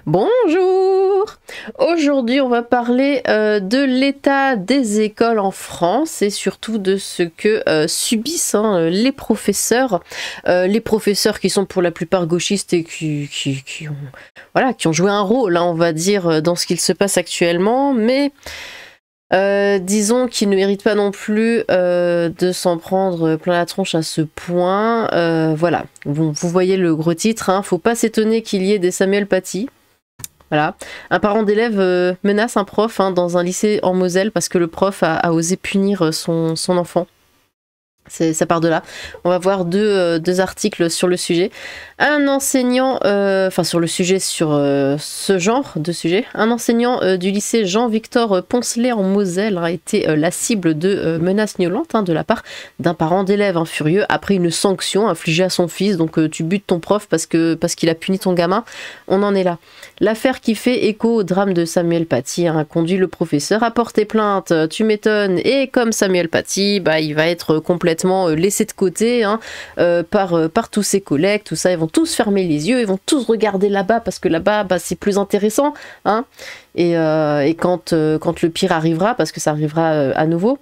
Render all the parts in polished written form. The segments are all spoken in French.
Bonjour! Aujourd'hui, on va parler de l'état des écoles en France et surtout de ce que subissent les professeurs qui sont pour la plupart gauchistes et qui ont joué un rôle, hein, on va dire, dans ce qu'il se passe actuellement, mais disons qu'ils ne méritent pas non plus de s'en prendre plein la tronche à ce point. Voilà, vous voyez le gros titre, hein. Faut pas s'étonner qu'il y ait des Samuel Paty. Voilà. Un parent d'élève menace un prof dans un lycée en Moselle parce que le prof a osé punir son enfant. Ça part de là. On va voir deux articles sur le sujet. Un enseignant, sur le sujet, sur ce genre de sujet, un enseignant du lycée Jean-Victor Poncelet en Moselle a été la cible de menaces violentes de la part d'un parent d'élève furieux après une sanction infligée à son fils. Donc tu butes ton prof parce qu'il a puni ton gamin. On en est là. L'affaire qui fait écho au drame de Samuel Paty a conduit le professeur à porter plainte. Tu m'étonnes. Et comme Samuel Paty, il va être complètement laissé de côté par tous ses collègues, tout ça. Ils vont tous fermer les yeux, ils vont tous regarder là-bas parce que là-bas, c'est plus intéressant. Et quand le pire arrivera, parce que ça arrivera à nouveau,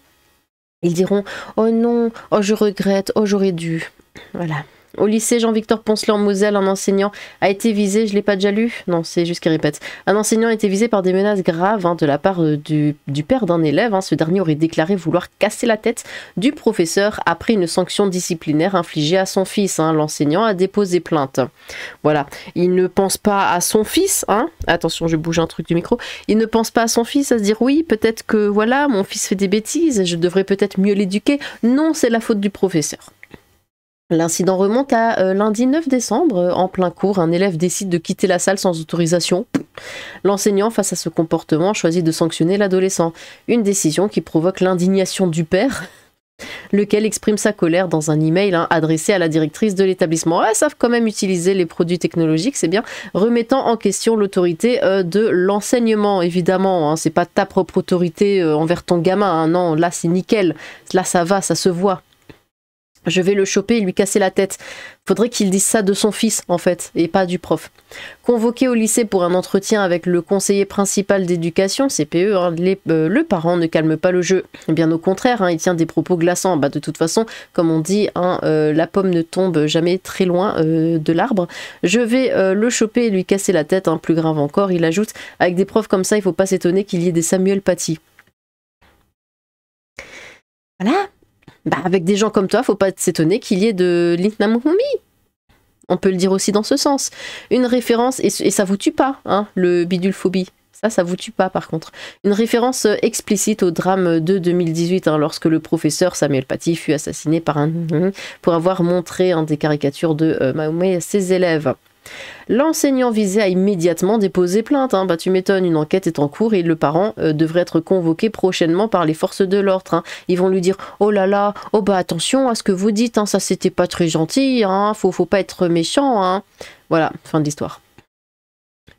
ils diront « Oh non, oh je regrette, oh j'aurais dû. » Voilà. Au lycée Jean-Victor Poncelet en Moselle, un enseignant a été visé, je l'ai pas déjà lu, non c'est juste qu'il répète, un enseignant a été visé par des menaces graves de la part du père d'un élève. Ce dernier aurait déclaré vouloir casser la tête du professeur après une sanction disciplinaire infligée à son fils. L'enseignant a déposé plainte. Voilà, il ne pense pas à son fils, attention je bouge un truc du micro, il ne pense pas à son fils à se dire oui peut-être que voilà mon fils fait des bêtises, je devrais peut-être mieux l'éduquer. Non, c'est la faute du professeur. L'incident remonte à lundi 9 décembre. En plein cours, un élève décide de quitter la salle sans autorisation. L'enseignant, face à ce comportement, choisit de sanctionner l'adolescent. Une décision qui provoque l'indignation du père, lequel exprime sa colère dans un email adressé à la directrice de l'établissement. Ils savent quand même utiliser les produits technologiques, c'est bien, remettant en question l'autorité de l'enseignement, évidemment. C'est pas ta propre autorité envers ton gamin. Non, là c'est nickel. Là ça va, ça se voit. Je vais le choper et lui casser la tête. Faudrait qu'il dise ça de son fils, en fait, et pas du prof. Convoqué au lycée pour un entretien avec le conseiller principal d'éducation, CPE, le parent ne calme pas le jeu. Bien au contraire, il tient des propos glaçants. De toute façon, comme on dit, la pomme ne tombe jamais très loin de l'arbre. Je vais le choper et lui casser la tête. Plus grave encore, il ajoute, avec des profs comme ça, il faut pas s'étonner qu'il y ait des Samuel Paty. Voilà. Avec des gens comme toi, faut pas s'étonner qu'il y ait de l'Intnamoumi. On peut le dire aussi dans ce sens. Une référence, et ça vous tue pas, le bidulphobie. Ça vous tue pas par contre. Une référence explicite au drame de 2018, lorsque le professeur Samuel Paty fut assassiné pour avoir montré des caricatures de Mahomet à ses élèves. L'enseignant visé a immédiatement déposé plainte. Tu m'étonnes, une enquête est en cours et le parent devrait être convoqué prochainement par les forces de l'ordre. Ils vont lui dire oh là là, attention à ce que vous dites, ça c'était pas très gentil, faut pas être méchant. Voilà, fin de l'histoire.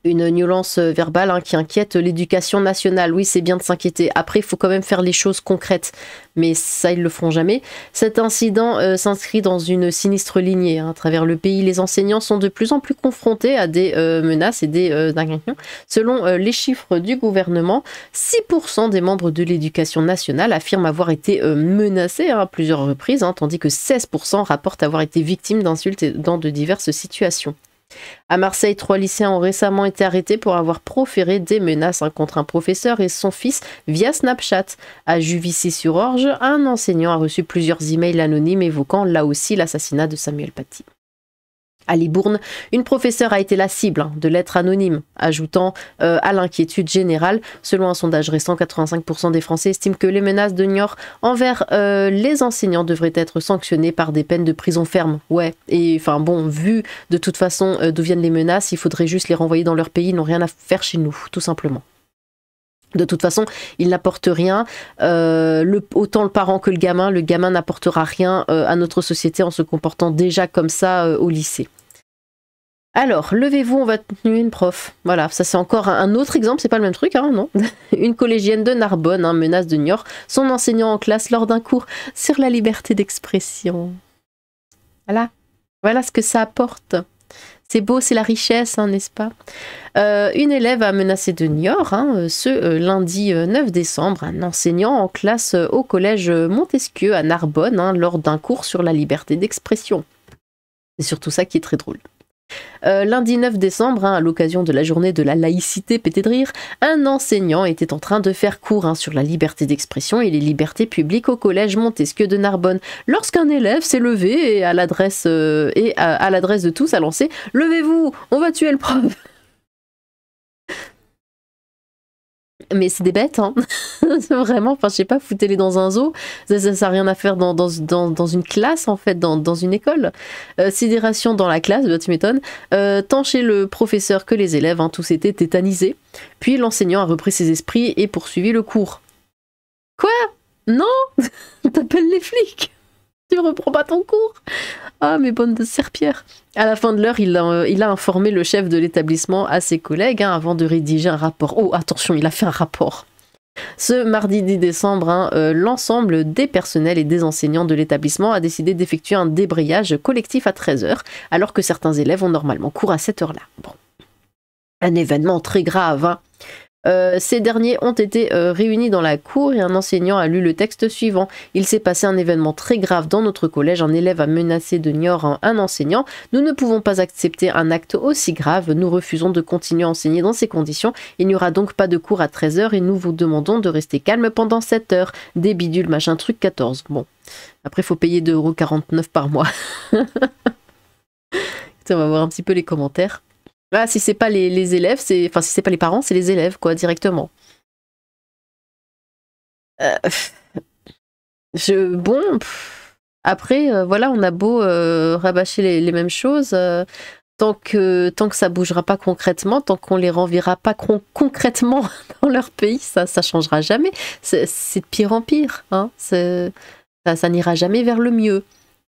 Une violence verbale qui inquiète l'éducation nationale. Oui, c'est bien de s'inquiéter. Après, il faut quand même faire les choses concrètes. Mais ça, ils le feront jamais. Cet incident s'inscrit dans une sinistre lignée. À travers le pays, les enseignants sont de plus en plus confrontés à des menaces et des agressions. Selon les chiffres du gouvernement, 6% des membres de l'éducation nationale affirment avoir été menacés à plusieurs reprises, tandis que 16% rapportent avoir été victimes d'insultes dans de diverses situations. À Marseille, 3 lycéens ont récemment été arrêtés pour avoir proféré des menaces contre un professeur et son fils via Snapchat. À Juvisy-sur-Orge, un enseignant a reçu plusieurs emails anonymes évoquant là aussi l'assassinat de Samuel Paty. À Libourne, une professeure a été la cible de lettres anonymes, ajoutant à l'inquiétude générale. Selon un sondage récent, 85% des Français estiment que les menaces de Niort envers les enseignants devraient être sanctionnées par des peines de prison ferme. Ouais, et vu de toute façon d'où viennent les menaces, il faudrait juste les renvoyer dans leur pays, ils n'ont rien à faire chez nous, tout simplement. De toute façon, il n'apporte rien, autant le parent que le gamin n'apportera rien à notre société en se comportant déjà comme ça au lycée. Alors, levez-vous, on va tenir une prof. Voilà, ça c'est encore un autre exemple, c'est pas le même truc, non. Une collégienne de Narbonne, menace de Niort, son enseignant en classe lors d'un cours sur la liberté d'expression. Voilà ce que ça apporte. C'est beau, c'est la richesse, hein, n'est-ce pas? Une élève a menacé de Niort, hein, ce lundi 9 décembre, un enseignant en classe au collège Montesquieu à Narbonne, hein, lors d'un cours sur la liberté d'expression. C'est surtout ça qui est très drôle. Lundi 9 décembre, hein, à l'occasion de la journée de la laïcité, pété de rire, un enseignant était en train de faire cours, hein, sur la liberté d'expression et les libertés publiques au collège Montesquieu de Narbonne, lorsqu'un élève s'est levé et à l'adresse de tous a lancé « Levez-vous, on va tuer le prof !» Mais c'est des bêtes, hein. Vraiment, enfin je sais pas, foutez-les dans un zoo, ça n'a rien à faire dans une classe en fait, dans une école. Sidération dans la classe, bah, tu m'étonnes, tant chez le professeur que les élèves, hein, tous étaient tétanisés. Puis l'enseignant a repris ses esprits et poursuivi le cours. Quoi? Non. T'appelles les flics, tu reprends pas ton cours. Ah, mes bonnes de serpillères. À la fin de l'heure, il a informé le chef de l'établissement à ses collègues, hein, avant de rédiger un rapport. Oh, attention, il a fait un rapport. Ce mardi 10 décembre, hein, l'ensemble des personnels et des enseignants de l'établissement a décidé d'effectuer un débrayage collectif à 13h, alors que certains élèves ont normalement cours à cette heure-là. Bon. Un événement très grave, hein. Ces derniers ont été réunis dans la cour et un enseignant a lu le texte suivant. Il s'est passé un événement très grave dans notre collège. Un élève a menacé de Niort un enseignant. Nous ne pouvons pas accepter un acte aussi grave. Nous refusons de continuer à enseigner dans ces conditions. Il n'y aura donc pas de cours à 13h et nous vous demandons de rester calme pendant 7 heures. Des bidules, machin truc 14. Bon, après il faut payer 2,49 € par mois. On va voir un petit peu les commentaires. Ah, si c'est pas les élèves, enfin si c'est pas les parents, c'est les élèves, quoi, directement. Bon, après, voilà, on a beau rabâcher les mêmes choses, tant que ça bougera pas concrètement, tant qu'on les renverra pas concrètement dans leur pays, ça changera jamais. C'est de pire en pire, hein. Ça n'ira jamais vers le mieux.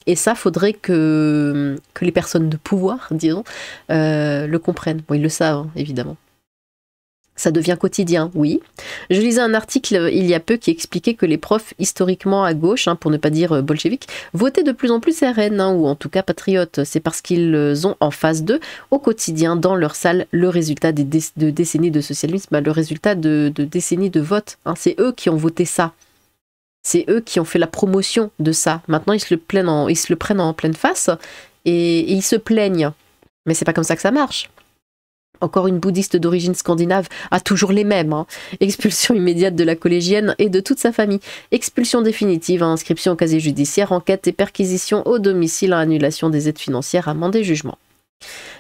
Et ça, faudrait que les personnes de pouvoir, disons, le comprennent. Bon, ils le savent, hein, évidemment. Ça devient quotidien, oui. Je lisais un article il y a peu qui expliquait que les profs historiquement à gauche, hein, pour ne pas dire bolcheviques, votaient de plus en plus RN, hein, ou en tout cas patriotes. C'est parce qu'ils ont en face d'eux, au quotidien, dans leur salle, le résultat de décennies de socialisme, le résultat de décennies de vote. Hein. C'est eux qui ont voté ça. C'est eux qui ont fait la promotion de ça. Maintenant, ils se le prennent en pleine face et ils se plaignent. Mais c'est pas comme ça que ça marche. Encore une bouddhiste d'origine scandinave, toujours les mêmes. Hein. Expulsion immédiate de la collégienne et de toute sa famille. Expulsion définitive, inscription au casier judiciaire, enquête et perquisition au domicile, annulation des aides financières, amende et jugement.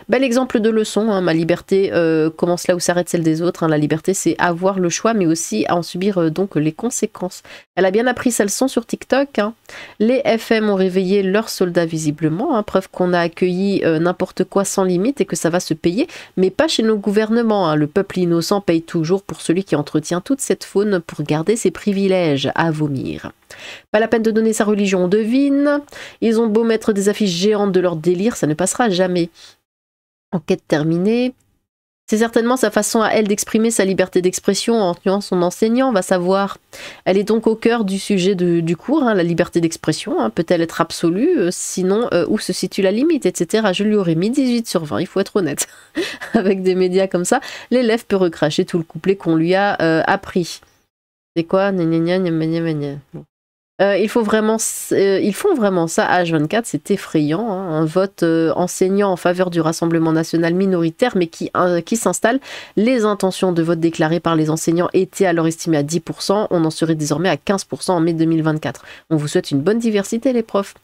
Bel exemple de leçon, hein. Ma liberté commence là où s'arrête celle des autres. Hein. La liberté, c'est avoir le choix, mais aussi à en subir donc les conséquences. Elle a bien appris sa leçon sur TikTok. Hein. Les FM ont réveillé leurs soldats visiblement. Hein. Preuve qu'on a accueilli n'importe quoi sans limite et que ça va se payer, mais pas chez nos gouvernements. Hein. Le peuple innocent paye toujours pour celui qui entretient toute cette faune pour garder ses privilèges. À vomir. Pas la peine de donner sa religion, on devine. Ils ont beau mettre des affiches géantes de leur délire, ça ne passera jamais. Enquête terminée. C'est certainement sa façon à elle d'exprimer sa liberté d'expression en tuant son enseignant, va savoir. Elle est donc au cœur du sujet du cours, hein, la liberté d'expression. Hein, peut-elle être absolue? Sinon, où se situe la limite, etc. Je lui aurais mis 18 sur 20, il faut être honnête. Avec des médias comme ça, l'élève peut recracher tout le couplet qu'on lui a appris. C'est quoi? Bon. Ils font vraiment ça H24, c'est effrayant. Hein, un vote enseignant en faveur du Rassemblement national minoritaire, mais qui s'installe. Les intentions de vote déclarées par les enseignants étaient alors estimées à 10%. On en serait désormais à 15% en mai 2024. On vous souhaite une bonne diversité, les profs.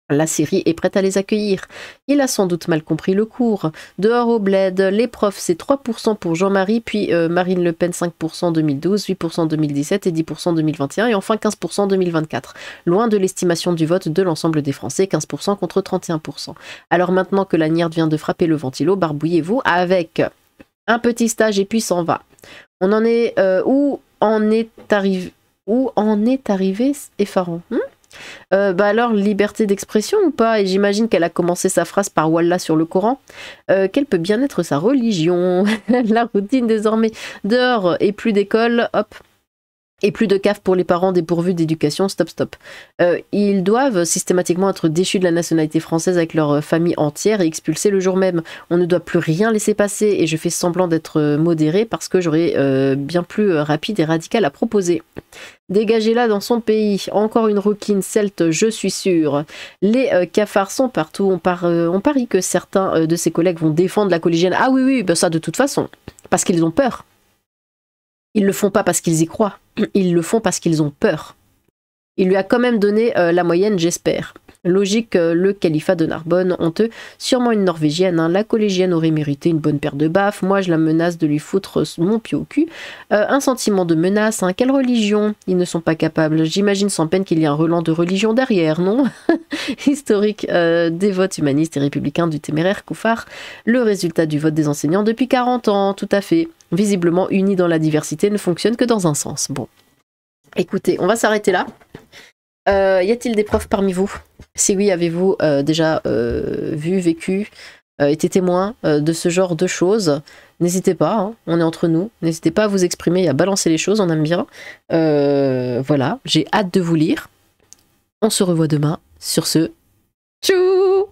La Syrie est prête à les accueillir. Il a sans doute mal compris le cours. Dehors au bled, les profs, c'est 3% pour Jean-Marie, puis Marine Le Pen 5% en 2012, 8% en 2017 et 10% en 2021, et enfin 15% en 2024. Loin de l'estimation du vote de l'ensemble des Français, 15% contre 31%. Alors maintenant que la nierde vient de frapper le ventilo, barbouillez-vous avec un petit stage et puis s'en va. On en est... où en est arrivé effarant. Alors, liberté d'expression ou pas? Et j'imagine qu'elle a commencé sa phrase par Wallah sur le Coran. Quelle peut bien être sa religion? La routine désormais. Dehors et plus d'école, hop. Et plus de CAF pour les parents dépourvus d'éducation, stop, stop. Ils doivent systématiquement être déchus de la nationalité française avec leur famille entière et expulsés le jour même. On ne doit plus rien laisser passer et je fais semblant d'être modéré parce que j'aurais bien plus rapide et radical à proposer. Dégagez-la dans son pays. Encore une rouquine celte, je suis sûre. Les cafards sont partout. On parie que certains de ses collègues vont défendre la collégienne. Ah oui, oui, ben ça de toute façon. Parce qu'ils ont peur. Ils le font pas parce qu'ils y croient. Ils le font parce qu'ils ont peur. Il lui a quand même donné la moyenne, j'espère. Logique, le califat de Narbonne, honteux. Sûrement une Norvégienne, hein. La collégienne aurait mérité une bonne paire de baffes. Moi, je la menace de lui foutre mon pied au cul. Un sentiment de menace, hein. Quelle religion? Ils ne sont pas capables. J'imagine sans peine qu'il y a un relent de religion derrière, non? Historique, dévote humaniste et républicain du téméraire Couffard. Le résultat du vote des enseignants depuis 40 ans, tout à fait. Visiblement unis dans la diversité ne fonctionne que dans un sens. Bon. Écoutez, on va s'arrêter là. Y a-t-il des profs parmi vous? Si oui, avez-vous déjà vu, vécu, été témoin de ce genre de choses? N'hésitez pas, hein, on est entre nous. N'hésitez pas à vous exprimer et à balancer les choses, on aime bien. Voilà, j'ai hâte de vous lire. On se revoit demain. Sur ce, tchou!